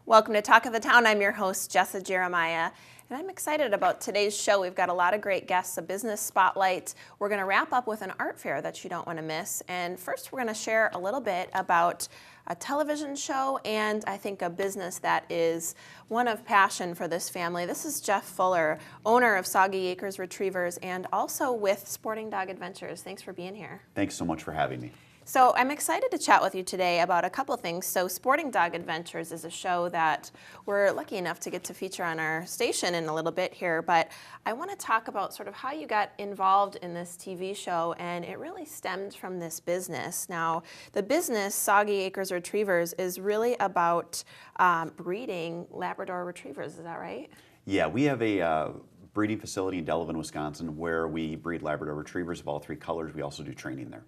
Welcome to Talk of the Town. I'm your host, Jessa Jeremiah, and I'm excited about today's show. We've got a lot of great guests, a business spotlight. We're going to wrap up with an art fair that you don't want to miss. And first, we're going to share a little bit about a television show and I think a business that is one of passion for this family. This is Jeff Fuller, owner of Soggy Acres Retrievers and also with Sporting Dog Adventures. Thanks for being here. Thanks so much for having me. So I'm excited to chat with you today about a couple things. So Sporting Dog Adventures is a show that we're lucky enough to get to feature on our station in a little bit here, but I want to talk about sort of how you got involved in this TV show, and it really stemmed from this business. Now, the business, Soggy Acres Retrievers, is really about breeding Labrador Retrievers, is that right? Yeah, we have a breeding facility in Delavan, Wisconsin, where we breed Labrador Retrievers of all three colors. We also do training there.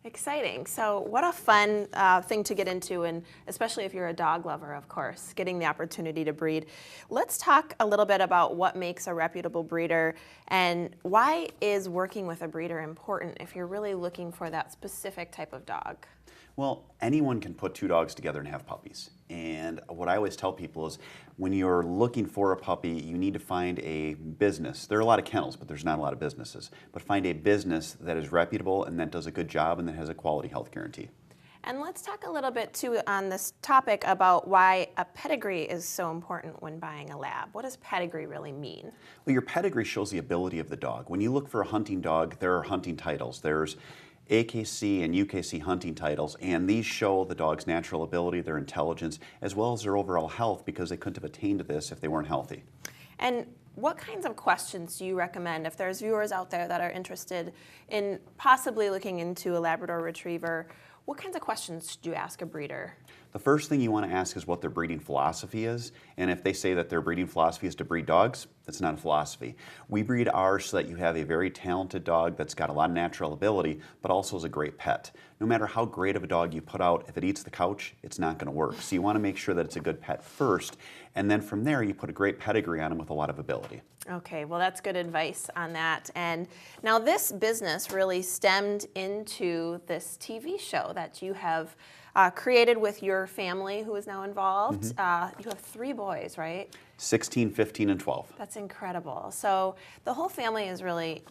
Exciting. So what a fun thing to get into, and especially if you're a dog lover, of course, getting the opportunity to breed. Let's talk a little bit about what makes a reputable breeder and why is working with a breeder important if you're really looking for that specific type of dog? Well, anyone can put two dogs together and have puppies. And what I always tell people is when you're looking for a puppy, you need to find a business. There are a lot of kennels, but there's not a lot of businesses. But find a business that is reputable and that does a good job and that has a quality health guarantee. And let's talk a little bit too on this topic about why a pedigree is so important when buying a lab. What does pedigree really mean? Well, your pedigree shows the ability of the dog. When you look for a hunting dog, there are hunting titles. There's AKC and UKC hunting titles, and these show the dog's natural ability, their intelligence, as well as their overall health, because they couldn't have attained this if they weren't healthy. And what kinds of questions do you recommend if there's viewers out there that are interested in possibly looking into a Labrador Retriever? What kinds of questions should you ask a breeder? The first thing you want to ask is what their breeding philosophy is, and if they say that their breeding philosophy is to breed dogs, that's not a philosophy. We breed ours so that you have a very talented dog that's got a lot of natural ability, but also is a great pet. No matter how great of a dog you put out, if it eats the couch, it's not going to work. So you want to make sure that it's a good pet first, and then from there you put a great pedigree on them with a lot of ability. Okay, well that's good advice on that. And now this business really stemmed into this TV show that you have created with your family who is now involved. You have 3 boys, right? 16, 15, and 12. That's incredible. So the whole family is really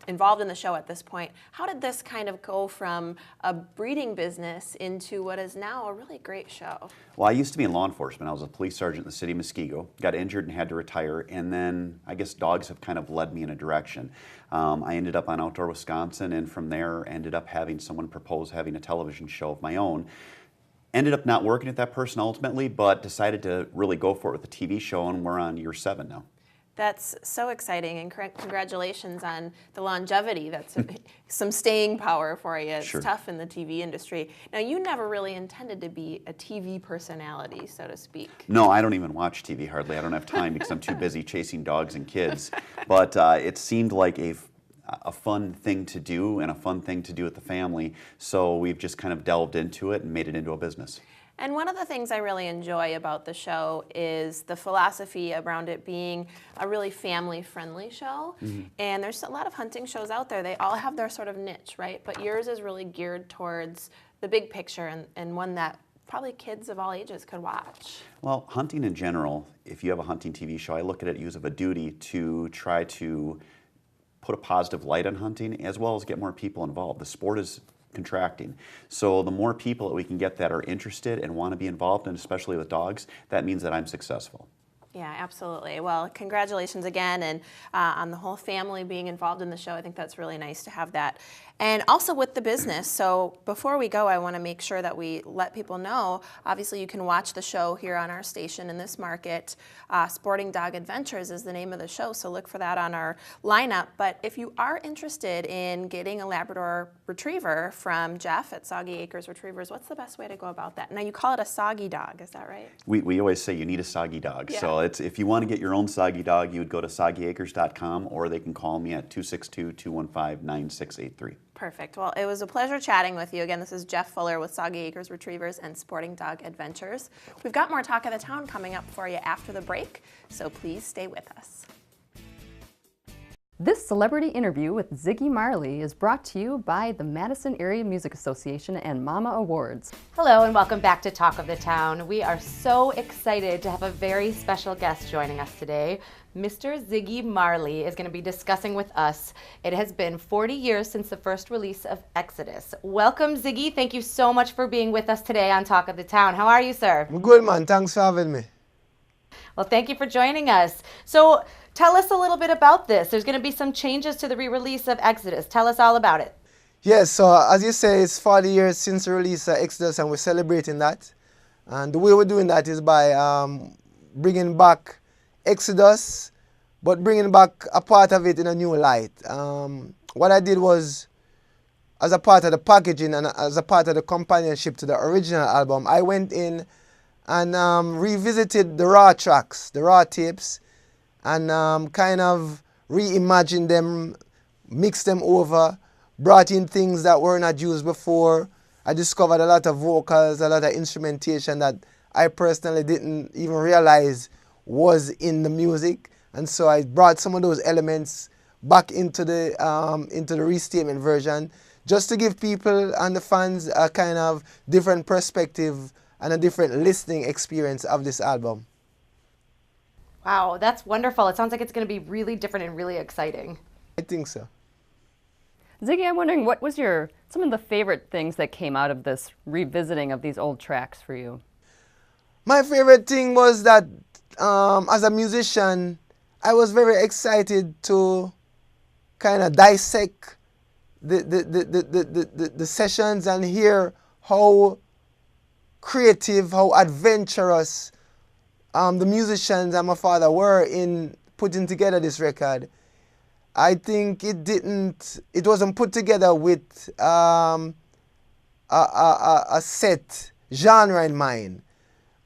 involved in the show at this point. How did this kind of go from a breeding business into what is now a really great show? Well, I used to be in law enforcement. I was a police sergeant in the city of Muskego, got injured and had to retire, and then I guess dogs have kind of led me in a direction. I ended up on Outdoor Wisconsin, and from there ended up having someone propose having a television show of my own. Ended up not working with that person ultimately, but decided to really go for it with the TV show, and we're on year 7 now. That's so exciting, and congratulations on the longevity. That's some staying power for you. It's Sure. tough in the TV industry. Now, you never really intended to be a TV personality, so to speak. No, I don't even watch TV hardly. I don't have time because I'm too busy chasing dogs and kids. But it seemed like a fun thing to do and a fun thing to do with the family. So we've just kind of delved into it and made it into a business. And one of the things I really enjoy about the show is the philosophy around it being a really family-friendly show. And there's a lot of hunting shows out there. They all have their sort of niche, right? But yours is really geared towards the big picture and one that probably kids of all ages could watch. Well, hunting in general, if you have a hunting TV show, I look at it as of a duty to try to put a positive light on hunting as well as get more people involved. The sport is contracting. So the more people that we can get that are interested and want to be involved, and especially with dogs, that means that I'm successful. Yeah, absolutely. Well, congratulations again, and on the whole family being involved in the show. I think that's really nice to have that. And also with the business, so before we go, I want to make sure that we let people know, obviously you can watch the show here on our station in this market. Sporting Dog Adventures is the name of the show, so look for that on our lineup. But if you are interested in getting a Labrador Retriever from Jeff at Soggy Acres Retrievers, what's the best way to go about that? Now you call it a soggy dog, is that right? We always say you need a soggy dog. Yeah. So if you want to get your own soggy dog, you would go to soggyacres.com, or they can call me at 262-215-9683. Perfect. Well, it was a pleasure chatting with you. Again, this is Jeff Fuller with Soggy Acres Retrievers and Sporting Dog Adventures. We've got more Talk of the Town coming up for you after the break, so please stay with us. This celebrity interview with Ziggy Marley is brought to you by the Madison Area Music Association and Mama Awards. Hello and welcome back to Talk of the Town. We are so excited to have a very special guest joining us today. Mr. Ziggy Marley is going to be discussing with us. It has been 40 years since the first release of Exodus. Welcome, Ziggy. Thank you so much for being with us today on Talk of the Town. How are you, sir? I'm good, man. Thanks for having me. Well, thank you for joining us. So tell us a little bit about this. There's going to be some changes to the re-release of Exodus. Tell us all about it. Yes, so as you say, it's 40 years since the release of Exodus, and we're celebrating that. And the way we're doing that is by bringing back Exodus, but bringing back a part of it in a new light. What I did was, as a part of the packaging and as a part of the companionship to the original album, I went in and revisited the raw tracks, the raw tapes, and kind of reimagined them, mixed them over, brought in things that were not used before. I discovered a lot of vocals, a lot of instrumentation that I personally didn't even realize was in the music. And so I brought some of those elements back into the restatement version, just to give people and the fans a kind of different perspective and a different listening experience of this album. Wow, that's wonderful. It sounds like it's going to be really different and really exciting. I think so. Ziggy, I'm wondering, what was some of the favorite things that came out of this revisiting of these old tracks for you? My favorite thing was that as a musician, I was very excited to kind of dissect the sessions and hear how creative, how adventurous the musicians and my father were in putting together this record. I think it wasn't put together with a set genre in mind.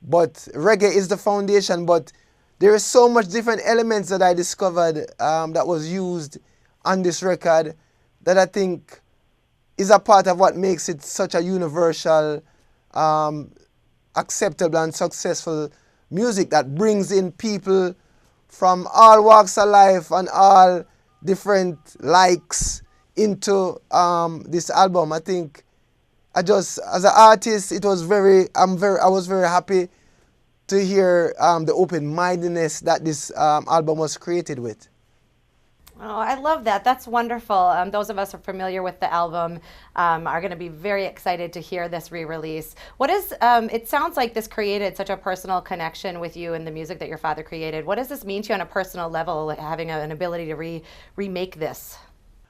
But reggae is the foundation, but there is so much different elements that I discovered that was used on this record that I think is a part of what makes it such a universal, acceptable and successful music that brings in people from all walks of life and all different likes into this album. I think as an artist, I was very happy to hear the open-mindedness that this album was created with. Oh, I love that. That's wonderful. Those of us who are familiar with the album are going to be very excited to hear this re-release. It sounds like this created such a personal connection with you and the music that your father created. What does this mean to you on a personal level, having an ability to remake this?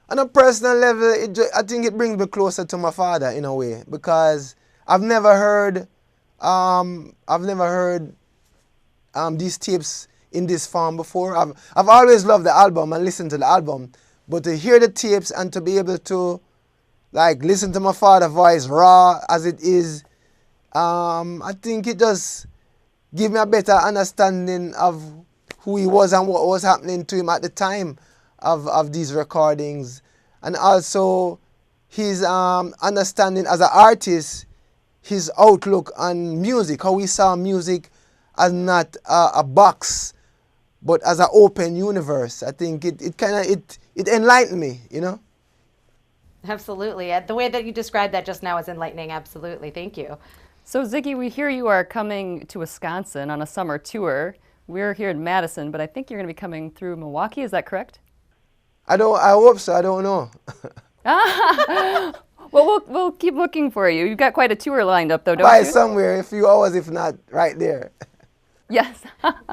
On a personal level, I think it brings me closer to my father in a way, because I've never heard these tapes in this form before. I've always loved the album and listened to the album, but to hear the tapes and to be able to listen to my father's voice raw as it is, I think it does give me a better understanding of who he was and what was happening to him at the time of these recordings, and also his understanding as an artist, his outlook on music, how he saw music as not a box, but as an open universe. I think it enlightened me, you know? Absolutely. The way that you described that just now is enlightening. Absolutely. Thank you. So Ziggy, we hear you are coming to Wisconsin on a summer tour. We're here in Madison, but I think you're going to be coming through Milwaukee. Is that correct? I hope so. I don't know. Well, we'll keep looking for you. You've got quite a tour lined up, though, don't By you? somewhere, a few hours, if not right there. Yes.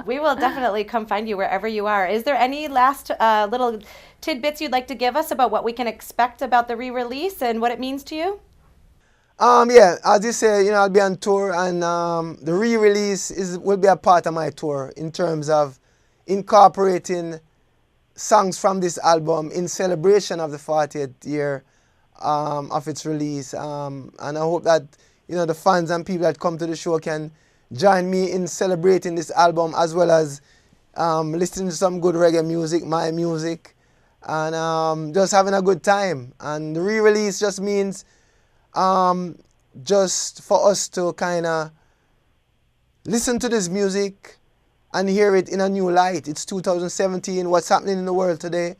We will definitely come find you wherever you are. Is there any last little tidbits you'd like to give us about what we can expect about the re-release and what it means to you? Yeah, as you say, I'll be on tour, and the re-release will be a part of my tour in terms of incorporating songs from this album in celebration of the 40th year of its release. And I hope that the fans and people that come to the show can join me in celebrating this album, as well as listening to some good reggae music, my music, and just having a good time. And the re-release just means just for us to kind of listen to this music and hear it in a new light. It's 2017. What's happening in the world today?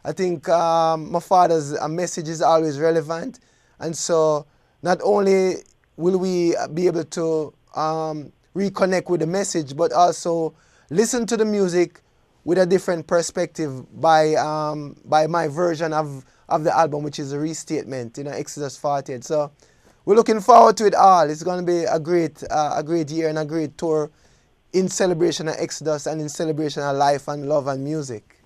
I think my father's message is always relevant, and so not only will we be able to reconnect with the message, but also listen to the music with a different perspective by my version of the album, which is a restatement, Exodus 48. So we're looking forward to it all. It's going to be a great year and a great tour in celebration of Exodus and in celebration of life and love and music.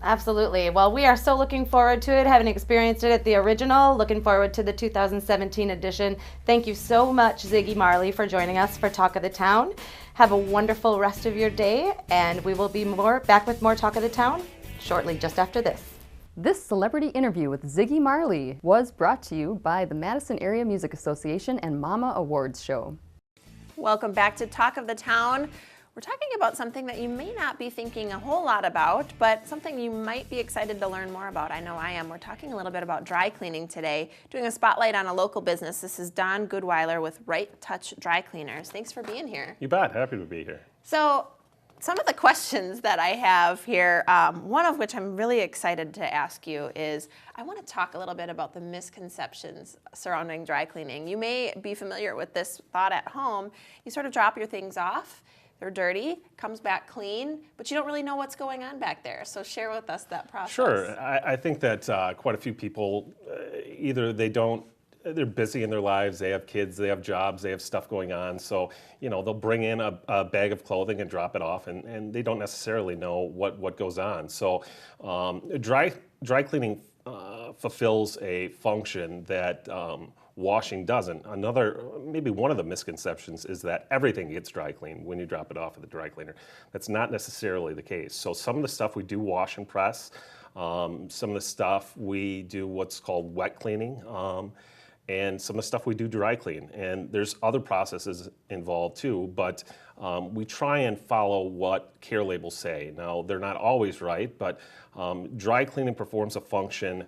Absolutely. Well, we are so looking forward to it, having experienced it at the original, looking forward to the 2017 edition. Thank you so much, Ziggy Marley, for joining us for Talk of the Town. Have a wonderful rest of your day, and we will be back with more Talk of the Town shortly, just after this. This celebrity interview with Ziggy Marley was brought to you by the Madison Area Music Association and Mama Awards Show. Welcome back to Talk of the Town. We're talking about something that you may not be thinking a whole lot about, but something you might be excited to learn more about. I know I am. We're talking a little bit about dry cleaning today, doing a spotlight on a local business. This is Don Goodweiler with Right Touch Dry Cleaners. Thanks for being here. You bet. Happy to be here. So, some of the questions that I have here, one of which I'm really excited to ask you is, I want to talk a little bit about the misconceptions surrounding dry cleaning. You may be familiar with this thought at home. You sort of drop your things off. They're dirty, comes back clean, but you don't really know what's going on back there. So share with us that process. Sure. I think that quite a few people, either they're busy in their lives, they have kids, they have jobs, they have stuff going on. So, they'll bring in a bag of clothing and drop it off, and they don't necessarily know what goes on. So dry cleaning fulfills a function that washing doesn't. Maybe one of the misconceptions is that everything gets dry cleaned when you drop it off at the dry cleaner. That's not necessarily the case. So some of the stuff we do wash and press, some of the stuff we do what's called wet cleaning, and some of the stuff we do dry clean. And there's other processes involved too, but we try and follow what care labels say. Now, they're not always right, but dry cleaning performs a function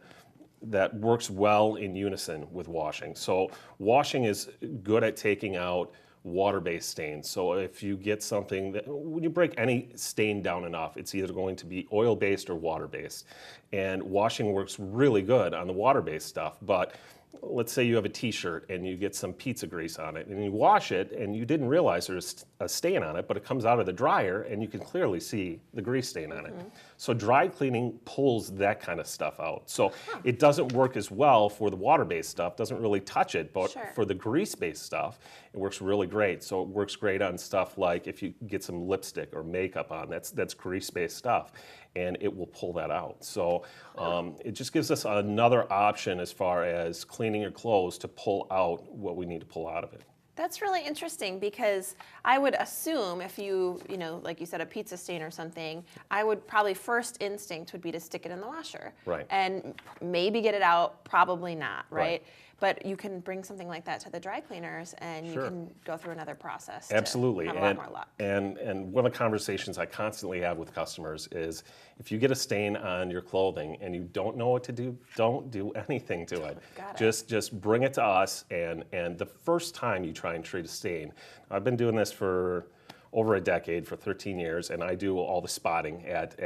that works well in unison with washing. So washing is good at taking out water-based stains. So if you get something when you break any stain down enough, it's either going to be oil-based or water-based. And washing works really good on the water-based stuff, but let's say you have a t-shirt and you get some pizza grease on it and you wash it and you didn't realize there's a stain on it, but it comes out of the dryer and you can clearly see the grease stain on it. So dry cleaning pulls that kind of stuff out. So it doesn't work as well for the water-based stuff, doesn't really touch it, but for the grease-based stuff, it works really great. So it works great on stuff like if you get some lipstick or makeup on, that's grease-based stuff, and it will pull that out. So it just gives us another option as far as cleaning your clothes to pull out what we need to pull out of it. That's really interesting because I would assume if you like you said, a pizza stain or something, I would probably first instinct would be to stick it in the washer. Right. And maybe get it out, probably not, right? But you can bring something like that to the dry cleaners and you can go through another process. Absolutely. To have a lot more luck. And one of the conversations I constantly have with customers is if you get a stain on your clothing and you don't know what to do, don't do anything to it. Just bring it to us, and the first time you try and treat a stain. I've been doing this for over a decade, for 13 years, and I do all the spotting at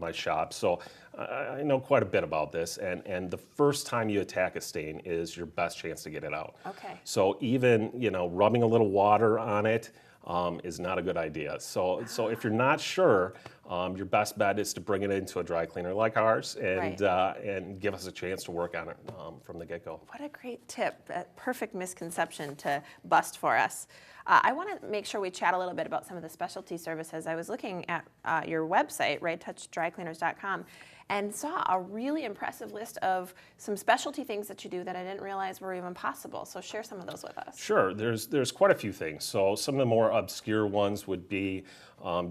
my shop. So I know quite a bit about this, and the first time you attack a stain is your best chance to get it out. Okay. So even, rubbing a little water on it is not a good idea. So if you're not sure, your best bet is to bring it into a dry cleaner like ours and give us a chance to work on it from the get-go. What a great tip. A perfect misconception to bust for us. I want to make sure we chat a little bit about some of the specialty services. I was looking at your website, righttouchdrycleaners.com, and saw a really impressive list of some specialty things that you do that I didn't realize were even possible. So share some of those with us. Sure. There's quite a few things. So some of the more obscure ones would be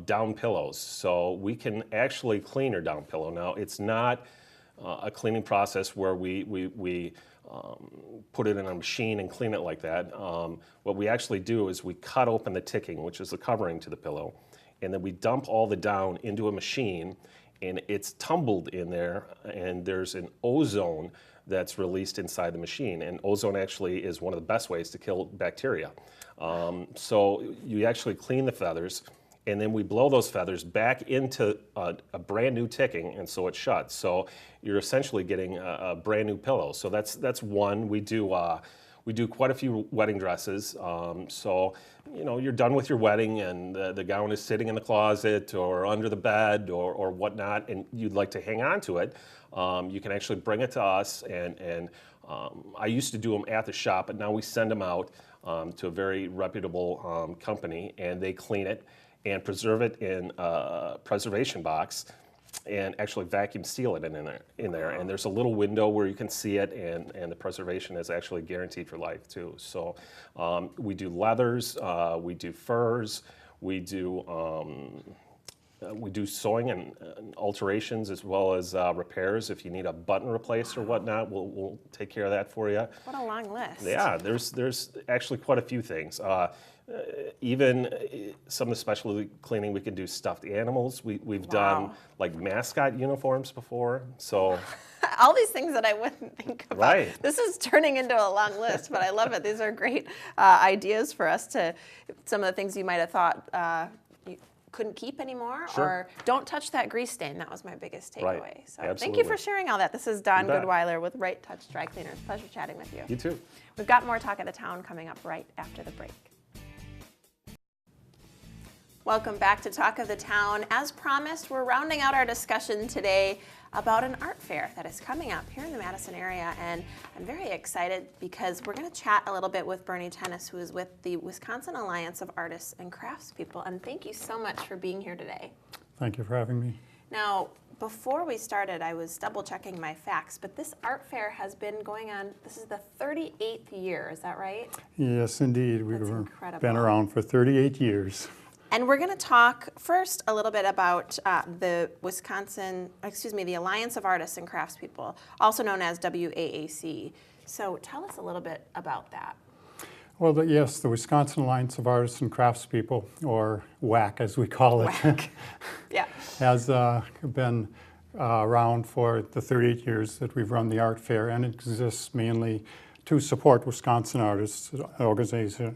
down pillows. So we can actually clean your down pillow. Now, it's not a cleaning process where we put it in a machine and clean it like that. What we actually do is we cut open the ticking, which is the covering to the pillow, and then we dump all the down into a machine, and it's tumbled in there, and there's an ozone that's released inside the machine. And ozone actually is one of the best ways to kill bacteria. So you actually clean the feathers, and then we blow those feathers back into a brand new ticking, and so it shuts. So you're essentially getting a brand new pillow. So that's one. We do quite a few wedding dresses. So you're done with your wedding, and the gown is sitting in the closet or under the bed or whatnot, and you'd like to hang on to it. You can actually bring it to us, and I used to do them at the shop, but now we send them out to a very reputable company, and they clean it and preserve it in a preservation box and actually vacuum seal it in there. And there's a little window where you can see it, and the preservation is actually guaranteed for life too. So we do leathers, we do furs, we do sewing and alterations, as well as repairs. If you need a button replaced or whatnot, we'll take care of that for you. What a long list. Yeah, there's actually quite a few things. Even some of the specialty cleaning, we can do stuffed animals. We've done like mascot uniforms before. So all these things that I wouldn't think about. Right. This is turning into a long list, but I love it. These are great ideas for us to, some of the things you might have thought you couldn't keep anymore, Sure. or don't touch that grease stain. That was my biggest takeaway. Right. So thank you Absolutely. for sharing all that. This is Don You bet. Goodweiler with Right Touch Dry Cleaners. Pleasure chatting with you. You too. We've got more Talk of the Town coming up right after the break. Welcome back to Talk of the Town. As promised, we're rounding out our discussion today about an art fair that is coming up here in the Madison area, and I'm very excited because we're going to chat a little bit with Bernie Tennis, who is with the Wisconsin Alliance of Artists and Craftspeople, and thank you so much for being here today. Thank you for having me. Now, before we started, I was double checking my facts, but this art fair has been going on, this is the 38th year, is that right? Yes, indeed. We've That's incredible. been around for 38 years. And we're going to talk first a little bit about the Alliance of Artists and Craftspeople, also known as WAAC. So tell us a little bit about that. Well, yes, the Wisconsin Alliance of Artists and Craftspeople, or WAC as we call it, WAC. Yeah. has been around for the 38 years that we've run the art fair, and it exists mainly to support Wisconsin artists, organization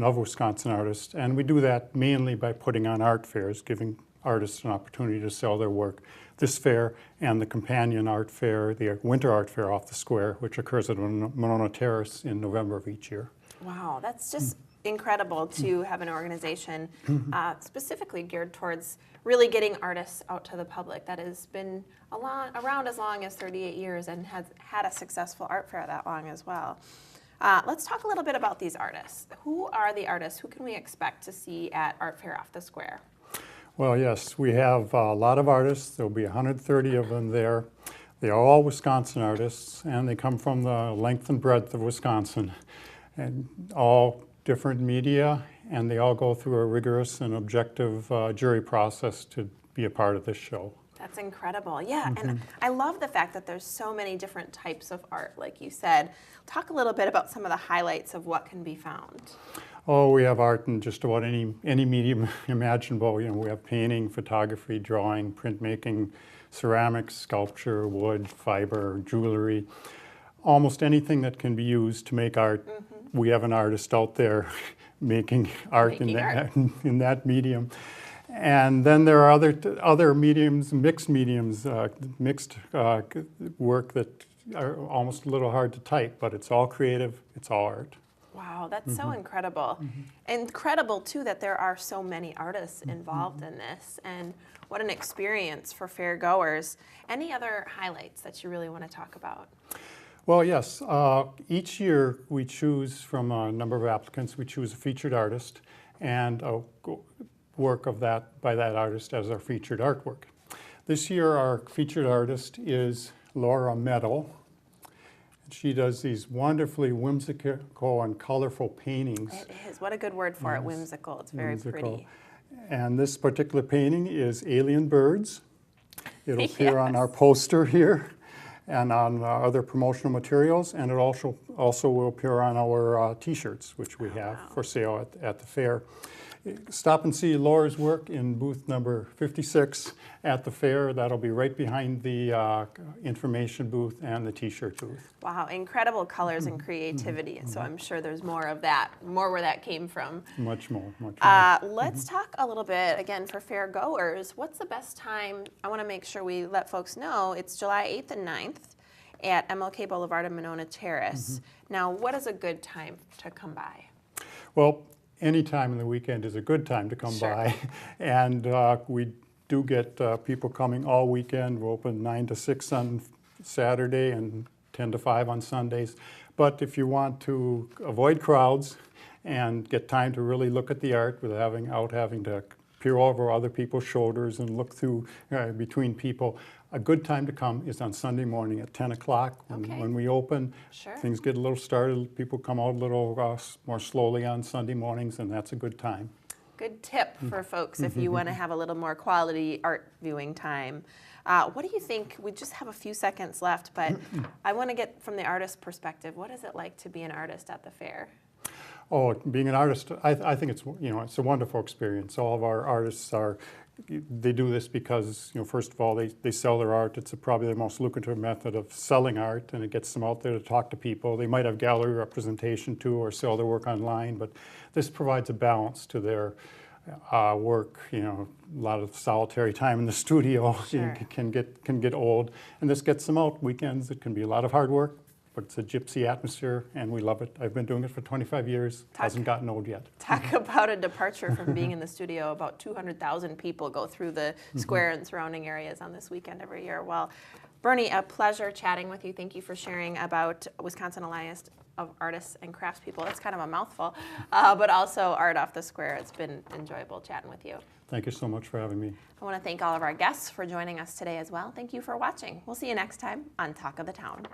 of Wisconsin artists, and we do that mainly by putting on art fairs, giving artists an opportunity to sell their work. This fair and the companion art fair, the winter art fair off the square, which occurs at Monona Terrace in November of each year. Wow, that's just incredible to have an organization specifically geared towards really getting artists out to the public that has been around as long as 38 years and has had a successful art fair that long as well. Let's talk a little bit about these artists. Who are the artists? Who can we expect to see at Art Fair Off the Square? Well, yes, we have a lot of artists. There'll be 130 of them there. They are all Wisconsin artists, and they come from the length and breadth of Wisconsin, and all different media, and they all go through a rigorous and objective jury process to be a part of this show. That's incredible. Yeah, and I love the fact that there's so many different types of art, like you said. Talk a little bit about some of the highlights of what can be found. Oh, we have art in just about any medium imaginable. We have painting, photography, drawing, printmaking, ceramics, sculpture, wood, fiber, jewelry. Almost anything that can be used to make art. We have an artist out there making art in that medium. And then there are other mediums, mixed mediums, mixed work that are almost a little hard to type, but it's all creative, it's all art. Wow, that's so incredible. Incredible, too, that there are so many artists involved in this, and what an experience for fair goers. Any other highlights that you really want to talk about? Well, yes. Each year we choose from a number of applicants, we choose a featured artist and a work of by that artist as our featured artwork. This year our featured artist is Laura Meadow. She does these wonderfully whimsical and colorful paintings. It is. What a good word for it, whimsical. It's very pretty. And this particular painting is Alien Birds. It'll appear on our poster here and on other promotional materials, and it also will appear on our t-shirts, which we have for sale at the fair. stop and see Laura's work in booth number 56 at the fair. That'll be right behind the information booth and the t-shirt booth. Wow, incredible colors and creativity. So I'm sure there's more of that, more where that came from. Much more, much more. Let's talk a little bit, again, for fair goers. What's the best time? I want to make sure we let folks know it's July 8th and 9th at MLK Boulevard and Monona Terrace. Now, what is a good time to come by? Well, any time in the weekend is a good time to come Sure. by. And we do get people coming all weekend. We're open 9 to 6 on Saturday and 10 to 5 on Sundays. But if you want to avoid crowds and get time to really look at the art without having to peer over other people's shoulders and look through between people, a good time to come is on Sunday morning at 10 o'clock Okay. when we open. Sure. Things get a little started. People come out a little more slowly on Sunday mornings, and that's a good time. Good tip for folks if you want to have a little more quality art viewing time. What do you think? We just have a few seconds left, but I want to get from the artist perspective. What is it like to be an artist at the fair? Oh, being an artist, I think it's a wonderful experience. All of our artists they do this because, first of all, they sell their art. It's probably the most lucrative method of selling art, and it gets them out there to talk to people. They might have gallery representation too, or sell their work online, but this provides a balance to their work. A lot of solitary time in the studio Sure. can get old, and this gets them out weekends. It can be a lot of hard work, but it's a gypsy atmosphere, and we love it. I've been doing it for 25 years. Hasn't gotten old yet. Talk about a departure from being in the studio. About 200,000 people go through the square and surrounding areas on this weekend every year. Well, Bernie, a pleasure chatting with you. Thank you for sharing about Wisconsin Alliance of Artists and Craftspeople. That's kind of a mouthful, but also Art Off the Square. It's been enjoyable chatting with you. Thank you so much for having me. I want to thank all of our guests for joining us today as well. Thank you for watching. We'll see you next time on Talk of the Town.